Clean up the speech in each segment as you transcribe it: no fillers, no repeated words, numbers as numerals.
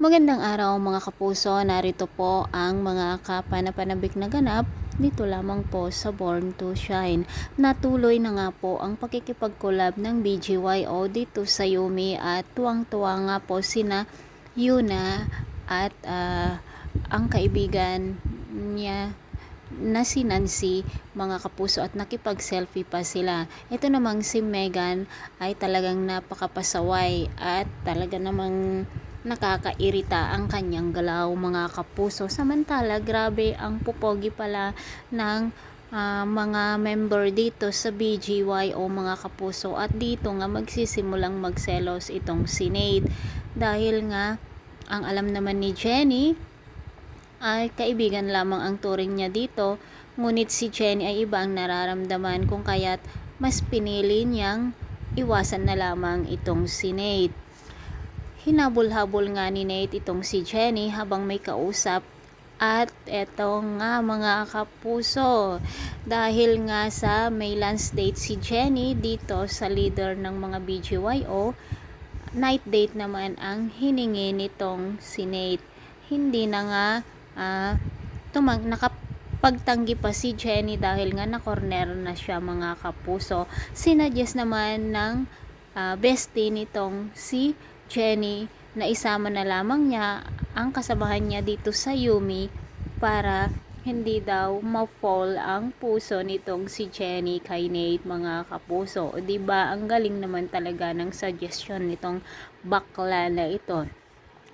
Magandang araw mga kapuso, narito po ang mga kapanapanabik na ganap dito lamang po sa Born to Shine. Natuloy na nga po ang pakikipag-collab ng BGYO dito sa Yumi at tuwang-tuwa nga po sina Yuna at ang kaibigan niya na si Nancy, mga kapuso, at nakipag-selfie pa sila. Ito namang si Megan ay talagang napakapasaway at talaga namang nakakairita ang kanyang galaw, mga kapuso. Samantala, grabe ang pupogi pala ng mga member dito sa BGYO, mga kapuso, at dito nga magsisimulang magselos itong si Nate dahil nga ang alam naman ni Jenny ay kaibigan lamang ang turing niya dito, ngunit si Jenny ay iba ang nararamdaman kung kaya't mas pinili niyang iwasan na lamang itong si Nate. Hinabol-habol nga ni Nate itong si Jenny habang may kausap, at eto nga mga kapuso, dahil nga sa may lance date si Jenny dito sa leader ng mga BGYO, night date naman ang hiningi nitong si Nate. Hindi na nga nakapagtanggi pa si Jenny dahil nga na-corner na siya, mga kapuso. Sinuggest naman ng bestie nitong si Jenny na isama na lamang niya ang kasamahan niya dito sa Yumi para hindi daw ma-fall ang puso nitong si Jenny kay Nate, mga kapuso. O diba, ang galing naman talaga ng suggestion nitong bakla na ito.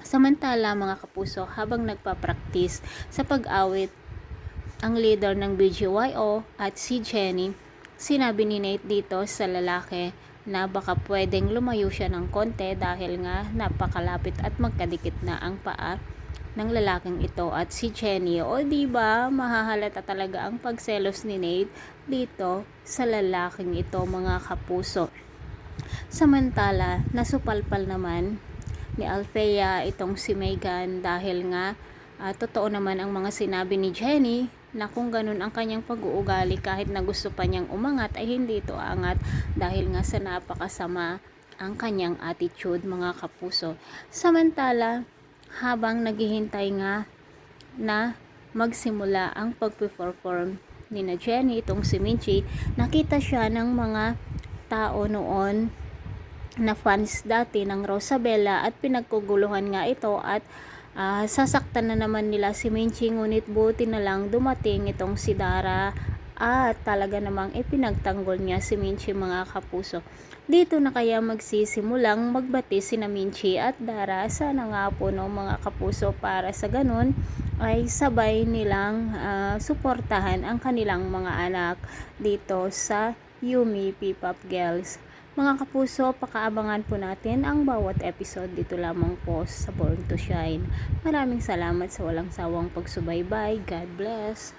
Samantala mga kapuso, habang nagpa-practice sa pag-awit ang leader ng BGYO at si Jenny, sinabi ni Nate dito sa lalaki na baka pwedeng lumayo siya ng konti dahil nga napakalapit at magkadikit na ang paa ng lalaking ito at si Jenny. O diba, mahahalata talaga ang pagselos ni Nate dito sa lalaking ito, mga kapuso. Samantala, nasupalpal naman ni Althea itong si Megan dahil nga totoo naman ang mga sinabi ni Jenny na kung ganun ang kanyang pag-uugali, kahit na gusto pa niyang umangat ay hindi ito angat dahil nga sa napakasama ang kanyang attitude, mga kapuso. Samantala, habang naghihintay nga na magsimula ang pag-perform ni na Jenny itong si Minchi, nakita siya ng mga tao noon na fans dati ng Rosabella at pinagkuguluhan nga ito at sasaktan na naman nila si Minchi, ngunit buti na lang dumating itong si Dara at talaga namang ipinagtanggol niya si Minchi, mga kapuso. Dito na kaya magsisimulang magbati si na Minchi at Dara. Sana nga po no, mga kapuso, para sa ganun ay sabay nilang suportahan ang kanilang mga anak dito sa Yumi P-Pop Girls. Mga kapuso, pakaabangan po natin ang bawat episode dito lamang po sa Born to Shine. Maraming salamat sa walang sawang pagsubaybay. God bless!